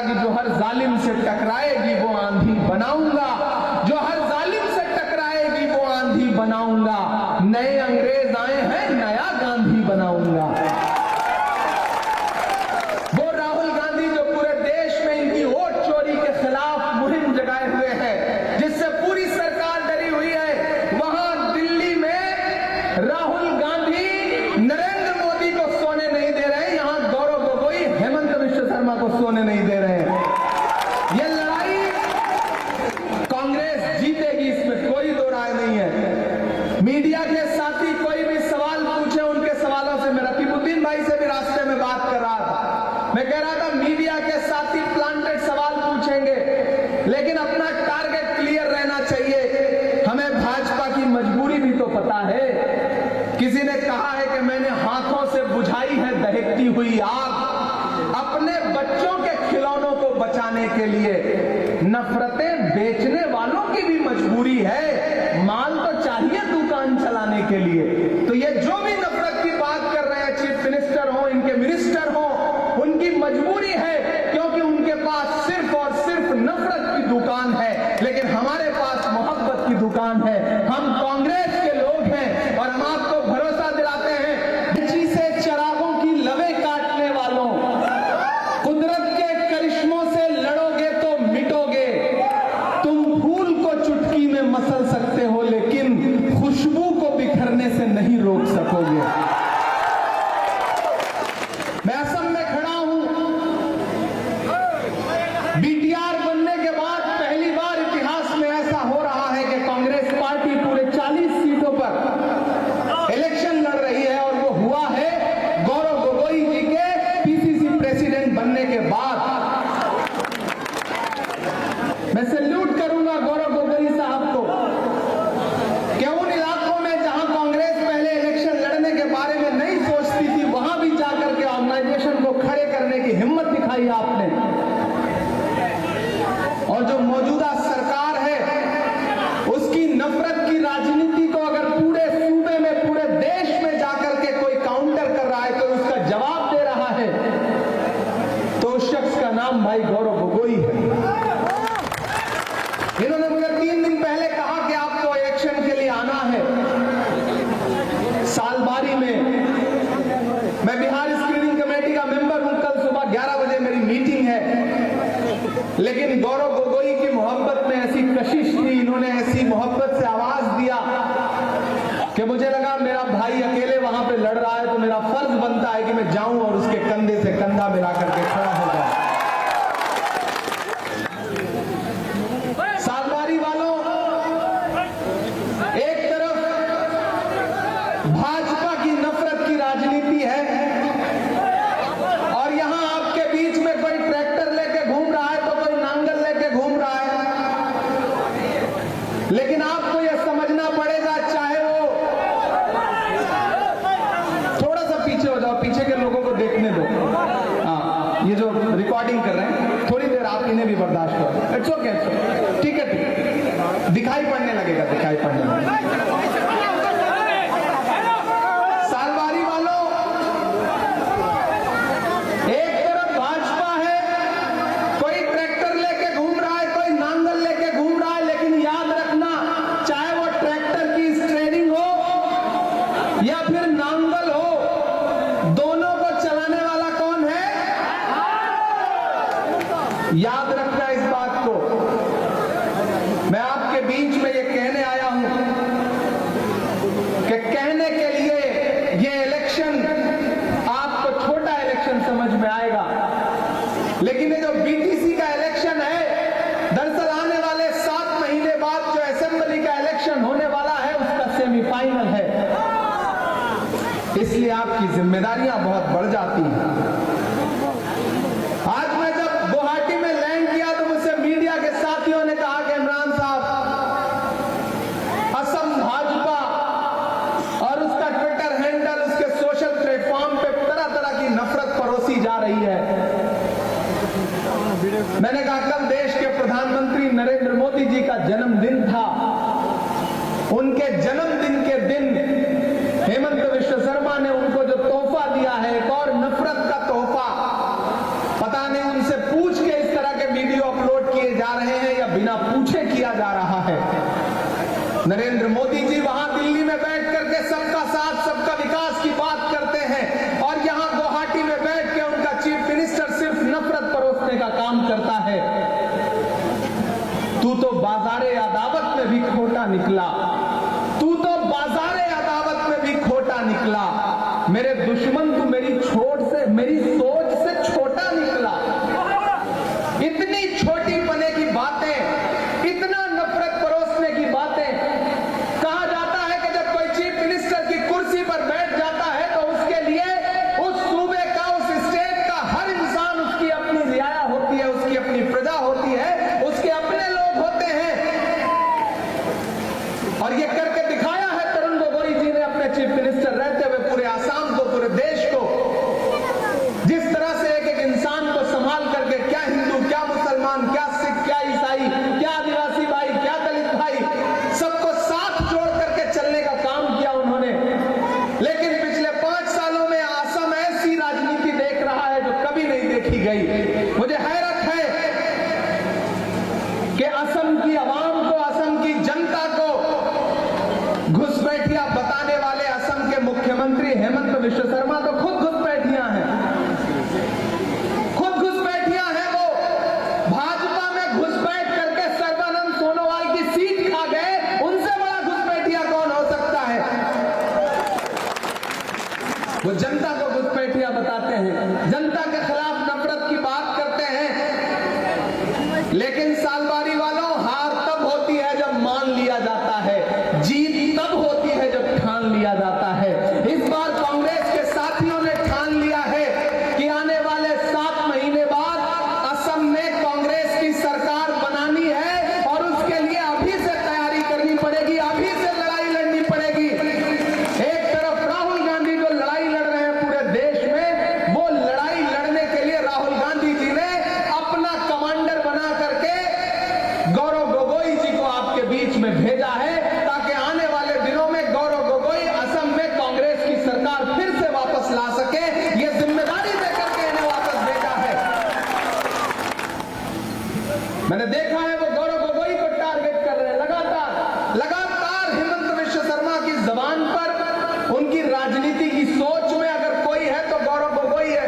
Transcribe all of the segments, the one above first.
कि जो हर जालिम से टकराएगी वो आंधी बनाऊंगा, जो हर जालिम से टकराएगी वो आंधी बनाऊंगा। नए अंग्रेज आए हैं, नया गांधी बनाऊंगा। वो राहुल गांधी जो पूरे देश में इनकी वोट चोरी के खिलाफ मुहिम जगाए हुए हैं, जिससे पूरी सरकार डरी हुई है, वहां दिल्ली में राहुल गांधी नरेंद्र मोदी को सोने नहीं दे रहे, यहां गौरव गोगोई हेमंत विश्व शर्मा को सोने नहीं दे रहे हैं। यह लड़ाई कांग्रेस जीतेगी, इसमें कोई दो राय नहीं है। मीडिया के साथी कोई भी सवाल पूछे, उनके सवालों से मैं रकीबुद्दीन भाई से भी रास्ते में बात कर रहा था, मैं कह रहा था मीडिया के साथी प्लांटेड सवाल पूछेंगे, लेकिन अपना टारगेट क्लियर रहना चाहिए। हमें भाजपा की मजबूरी भी तो पता है। किसी ने कहा है कि मैंने हाथों से बुझाई है दहकती हुई आग। अपने बच्चों के खिलौनों को बचाने के लिए नफरतें बेचने वालों की भी मजबूरी है। माल तो चाहिए दुकान चलाने के लिए। तो ये जो भी नफरत की बात कर रहे हैं, चीफ मिनिस्टर हो, इनके मिनिस्टर हो, उनकी मजबूरी है, क्योंकि उनके पास सिर्फ और सिर्फ नफरत की दुकान है, लेकिन हमारे पास मोहब्बत की दुकान है। हम कांग्रेस के लोग हैं और हम आपको भरोसा दिलाते हैं, बिजली से चिरागों की लवें काटने वालों, कुदरत के करिश्मों से लड़ोगे तो मिटोगे। तुम फूल को चुटकी में मसल सकते हो, लेकिन खुशबू को बिखरने से नहीं रोक सकोगे। मैं असम में खड़ा हूं। बीटीआर बनने के बाद पहली बार इतिहास में ऐसा हो रहा है कि कांग्रेस पार्टी पूरे 40 सीटों पर इलेक्शन लड़ रही है, और वो हुआ है गौरव गोगोई जी के पीसीसी प्रेसिडेंट बनने के बाद। मैं सैल्यूट करूंगा गौरव गोगोई साहब को कि उन इलाकों में जहां कांग्रेस पहले इलेक्शन लड़ने के बारे में नहीं सोचती थी, वहां भी जाकर के ऑर्गेनाइजेशन को खड़े करने की हिम्मत दिखाई आपने। और जो मौजूदा सरकार है, उसकी नफरत की राजनीति को अगर पूरे सूबे में, पूरे देश में जाकर के कोई काउंटर कर रहा है, तो उसका जवाब दे रहा है, तो उस शख्स का नाम भाई गौरव गोगोई है। इन्होंने मुझे 3 दिन पहले कहा कि आपको इलेक्शन के लिए आना है सालबारी में। मैं बिहार स्क्रीनिंग कमेटी का मेंबर हूं, कल सुबह 11 बजे मेरी मीटिंग है, लेकिन गौरव गोगोई की मोहब्बत में ऐसी कशिश थी, इन्होंने ऐसी मोहब्बत से आवाज दिया कि मुझे लगा मेरा भाई अकेले वहां पे लड़ रहा है, तो मेरा फर्ज बनता है कि मैं जाऊं और उसके कंधे से कंधा मिला करके खड़ा हो जाऊं। सालबारी वालों, एक तरफ भाजपा की नफरत की राजनीति है, और यहां आपके बीच में कोई ट्रैक्टर लेके घूम रहा है, तो कोई नांगल लेके घूम रहा है। लेकिन आपको यह समझना पड़ेगा, चाहे वो थोड़ा सा पीछे हो जाओ, पीछे के लोगों को देखने दो। हाँ, ये जो रिकॉर्डिंग कर रहे हैं, थोड़ी देर आप इन्हें भी बर्दाश्त करो। इट्स ओके, ठीक है, ठीक, दिखाई पड़ने लगेगा, दिखाई पड़ने लगेगा। सालबारी वालों, एक तरफ भाजपा है, कोई ट्रैक्टर लेके घूम रहा है, कोई नांगल लेके घूम रहा है, लेकिन याद रखना, चाहे वो ट्रैक्टर की स्टीयरिंग हो या फिर नांगल हो, दोनों को चलाने वाला कौन है? याद रखना इस बात को। मैं आपके बीच में ये कहने आया हूं कि कहने के लिए ये इलेक्शन आपको छोटा इलेक्शन समझ में आएगा, लेकिन ये जो बीटीसी का इलेक्शन है, दरअसल आने वाले 7 महीने बाद जो असेंबली का इलेक्शन होने वाला है, उसका सेमीफाइनल है। इसलिए आपकी जिम्मेदारियां बहुत बढ़ जाती हैं। आज मैं जब गुवाहाटी में लैंड किया, तो मुझसे मीडिया के साथियों ने कहा कि इमरान साहब, असम भाजपा और उसका ट्विटर हैंडल, उसके सोशल प्लेटफॉर्म पे तरह तरह की नफरत परोसी जा रही है। मैंने कहा, कल देश के प्रधानमंत्री नरेंद्र मोदी जी का जन्मदिन था। उनके जन्मदिन के दिन हेमंत विश्व शर्मा ने उनको जो तोहफा दिया है, एक और नफरत का तोहफा, पता नहीं उनसे पूछ के इस तरह बिना पूछे किया जा रहा है। नरेंद्र मोदी जी वहां दिल्ली में बैठ करके सबका साथ सबका विकास की बात करते हैं और यहां गुवाहाटी में बैठ के उनका चीफ मिनिस्टर सिर्फ नफरत परोसने का काम करता है। तू तो बाजारे अदावत में भी खोटा निकला, तू तो बाजारे अदावत में भी खोटा निकला। मेरे दुश्मन तू मेरी छोट से, मेरी सोच से छोटा निकला। इतनी छोटी पने की बातें, इतना नफरत परोसने की बातें। कहा जाता है कि जब कोई चीफ मिनिस्टर की कुर्सी पर बैठ जाता है तो उसके लिए उस सूबे का, उस स्टेट का हर इंसान, उसकी अपनी रियाया होती है, उसकी अपनी प्रजा होती है, उसके अपने लोग होते हैं। और ये करके दिखाया है तरुण गोगोई जी ने अपने चीफ मिनिस्टर रहते हुए पूरे आसाम को, पूरे देश को। जिस तरह से एक एक इंसान को संभाल करके, क्या हिंदू, क्या मुसलमान, क्या सिख, क्या ईसाई, क्या आदिवासी भाई, क्या दलित भाई, सबको साथ जोड़ करके चलने का काम किया उन्होंने। लेकिन पिछले 5 सालों में असम ऐसी राजनीति देख रहा है जो कभी नहीं देखी गई। मुझे हैरत है कि असम की आवाम को, असम की जनता को घुसपैठिया बताने वाले असम के मुख्यमंत्री हेमंत विश्व शर्मा तो खुद घुसपैठिया हैं, खुद घुसपैठिया हैं। वो भाजपा में घुसपैठ करके सर्बानंद सोनोवाल की सीट खा गए। उनसे बड़ा घुसपैठिया कौन हो सकता है? वो जनता को घुसपैठिया बताते हैं, जनता के खिलाफ नफरत की बात करते हैं। लेकिन सालबारी वालों, हार तब होती है जब मान लिया जाता है, जीत तब होती है जब ठान लिया जाता है। इस बार कांग्रेस के साथियों ने ठान लिया है कि आने वाले 7 महीने बाद असम में कांग्रेस की सरकार बनानी है और उसके लिए अभी से तैयारी करनी पड़ेगी, अभी से लड़ाई लड़नी पड़ेगी। एक तरफ राहुल गांधी जो लड़ाई लड़ रहे हैं पूरे देश में, वो लड़ाई लड़ने के लिए राहुल गांधी जी ने अपना कमांडर बना करके गौरव गोगोई जी को आपके बीच में भेजा है, ताकि आने वाले दिनों में गौरव गोगोई असम में कांग्रेस की सरकार फिर से वापस ला सके। ये जिम्मेदारी देकर के इन्हें वापस भेजा है। मैंने देखा है वो गौरव गोगोई को टारगेट कर रहे हैं लगातार, लगातार। हेमंत विश्व शर्मा की जबान पर, उनकी राजनीति की सोच में अगर कोई है तो गौरव गोगोई है।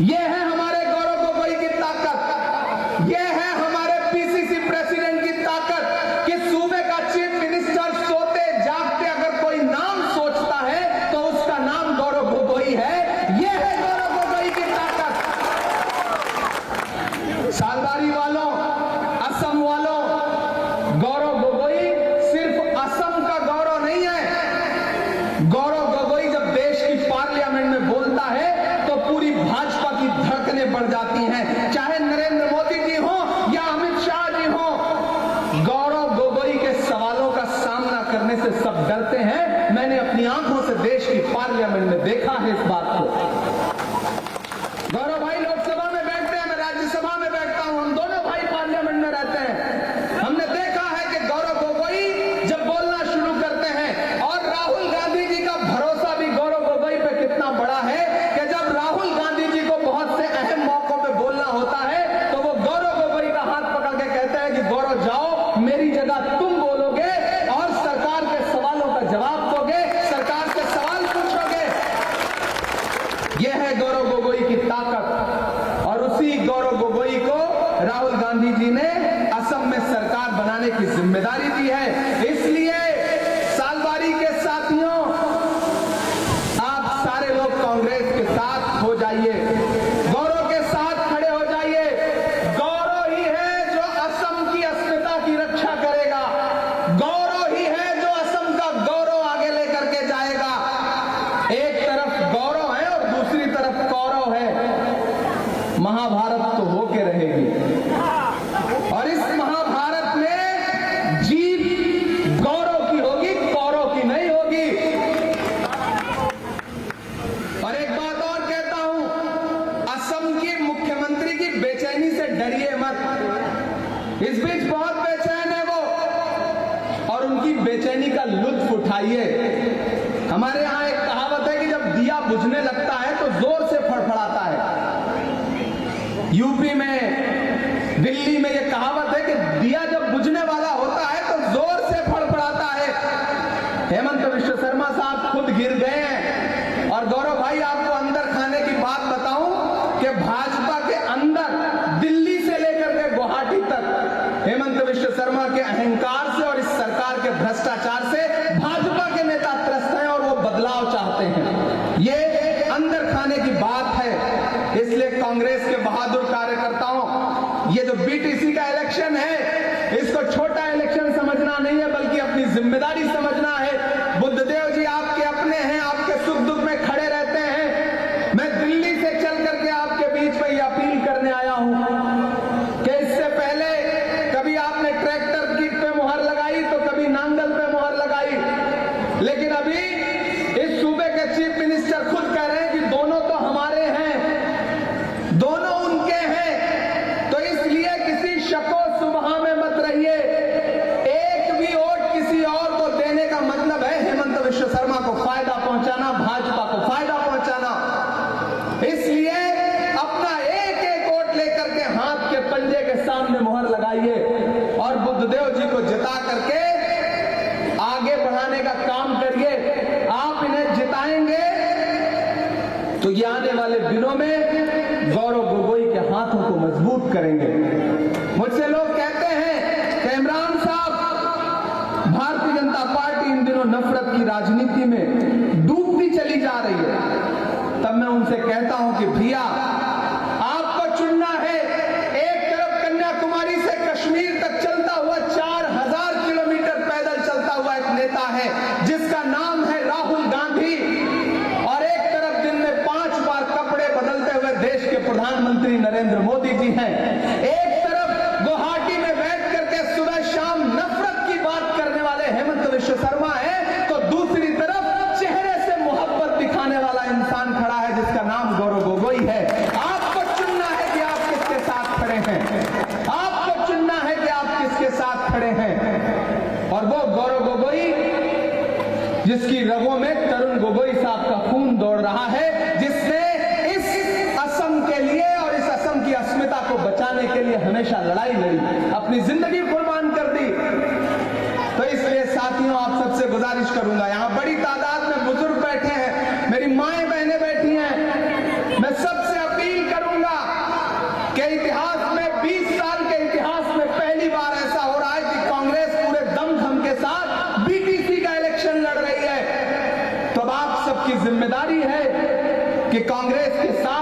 ये है हमारे गौरव गोगोई की ताकत, ये है हमारे पीसीसी प्रेसिडेंट की ताकत कि सूबे का चीफ मिनिस्टर सोते जागते अगर कोई नाम सोचता है तो उसका नाम गौरव गोगोई है। ये है गौरव गोगोई की ताकत। सालबारी वालों, असम वालों, गौरव गोगोई सिर्फ असम का गौरव नहीं है। गौरव गोगोई जब देश की पार्लियामेंट में बोलता है तो पूरी भाजपा की धड़कनें बढ़ जाती हैं, चाहे नरेंद्र मोदी जी हो या अमित शाह जी हो। गौरव गोगोई के सवालों का सामना करने से सब डरते हैं। मैंने अपनी आंखों से देश की पार्लियामेंट में देखा है इस बात को। गौरव भाई लोकसभा में बैठते हैं, मैं राज्यसभा में बैठता हूं, हम दोनों भाई पार्लियामेंट में रहते हैं। हमने देखा है कि गौरव गोगोई जब बोलना शुरू करते हैं, और राहुल गांधी जी का भरोसा भी गौरव गोगोई पे कितना बड़ा है कि जब राहुल गांधी जी को बहुत से अहम मौकों पे बोलना होता है तो वो गौरव गोगोई का हाथ पकड़ के कहते हैं कि गौरव जाओ, मेरी जगह तुम बोलोगे और सरकार के सवालों का जवाब दोगे, सरकार से सवाल पूछोगे। यह है गौरव गोगोई की ताकत। और उसी गौरव गोगोई को राहुल गांधी जी ने असम में सरकार बनाने की जिम्मेदारी दी है। इसलिए सालबारी के साथियों, आप सारे लोग कांग्रेस के साथ हो जाइए, गौरव के साथ खड़े हो जाइए। गौरव ही है जो असम की अस्मिता की रक्षा करेगा, गौरव ही है जो असम का गौरव आगे लेकर के जाएगा। एक तरफ गौरव है और दूसरी तरफ कौरव है। महाभारत तो होके रहेगी और इस महाभारत में जीत गौरव की होगी, कौरव की नहीं होगी। और एक बात और कहता हूं, असम की मुख्यमंत्री की बेचैनी से डरिए मत। इस बीच बहुत बेचैन है वो, और उनकी बेचैनी का लुत्फ उठाइए। हमारे यहां एक कहावत है कि जब दिया बुझने लगता है तो जोर से फड़फड़ाता है। यूपी में दिल्ली में ये कहावत है कि दिया जब बुझने वाला होता है तो जोर से फड़फड़ाता है। हेमंत विश्व शर्मा साहब खुद गिर गए हैं। और गौरव भाई, आपको अंदर खाने की बात बताऊं कि भाजपा के अंदर दिल्ली से लेकर के गुवाहाटी तक हेमंत विश्व शर्मा के अहंकार से और इस सरकार के भ्रष्टाचार से भाजपा के नेता त्रस्त हैं और वो बदलाव चाहते हैं। ये अंदर खाने की बात है। इसलिए कांग्रेस के बहादुर कार्यकर्ताओं, ये जो बीटीसी का इलेक्शन है, इसको छोटा इलेक्शन समझना नहीं है, बल्कि अपनी जिम्मेदारी समझना है। बुद्धदेव जी आपके अपने हैं, आपके सुख दुख में खड़े रहते हैं। मैं दिल्ली से चल करके आपके बीच में ये अपील करने आया हूं कि इससे पहले कभी आपने ट्रैक्टर की पे मुहर लगाई तो कभी नांगल पे मुहर लगाई, लेकिन अभी इस सूबे के चीफ मिनिस्टर खुद कह रहे हैं कि दोनों तो हमारे हैं, दोनों उनके हैं। तो इसलिए किसी शको सुबह में मत रहिए। एक भी वोट किसी और को देने का मतलब है हेमंत विश्व शर्मा को फायदा पहुंचाना, भाजपा को फायदा पहुंचाना। इसलिए अपना एक एक वोट लेकर के हाथ के पंजे के सामने मुहर लगाइए और बुद्धदेव जी को जिता करके आगे बढ़ाने का काम करिए। आप इन्हें जिताएंगे तो ये आने वाले दिनों में गौरव गोगोई के हाथों को मजबूत करेंगे। मुझसे लोग कहते हैं कि इमरान साहब, भारतीय जनता पार्टी इन दिनों नफरत की राजनीति में डूबती चली जा रही है। तब मैं उनसे कहता हूं कि भैया, आपको चुनना है। एक तरफ कन्याकुमारी से कश्मीर तक चलता हुआ 4000 किलोमीटर पैदल चलता हुआ एक नेता है जिसका नाम है राहुल गांधी, और एक तरफ दिन में 5 बार कपड़े बदलते हुए देश के प्रधानमंत्री नरेंद्र मोदी जी हैं। एक तरफ गुवाहाटी में बैठ करके सुबह शाम नफरत की बात करने वाले हेमंत विश्व शर्मा है, तो दूसरी तरफ चेहरे से मोहब्बत दिखाने वाला इंसान खड़ा है जिसका नाम गौरव गोगोई है। आपको चुनना है कि आप किसके साथ खड़े हैं। आपको चुनना है कि आप किसके साथ खड़े हैं। और वो गौरव गोगोई जिसकी रगों में तरुण गोगोई साहब का खून दौड़ रहा है, जिसने इस असम के लिए और इस असम की अस्मिता को बचाने के लिए हमेशा लड़ाई लड़ी, अपनी जिंदगी कुर्बान कर दी। तो इसलिए साथियों, आप सबसे गुजारिश करूंगा, यहां बड़ी तादाद में बुजुर्ग बैठे हैं, मेरी माएं बहनें बैठी हैं, मैं सबसे अपील करूंगा कि इतिहास में 20 साल के इतिहास में पहली बार ऐसा हो रहा है कि कांग्रेस पूरे दमखम के साथ बीटीसी का इलेक्शन लड़ रही है। तो अब आप सबकी जिम्मेदारी है कि कांग्रेस के साथ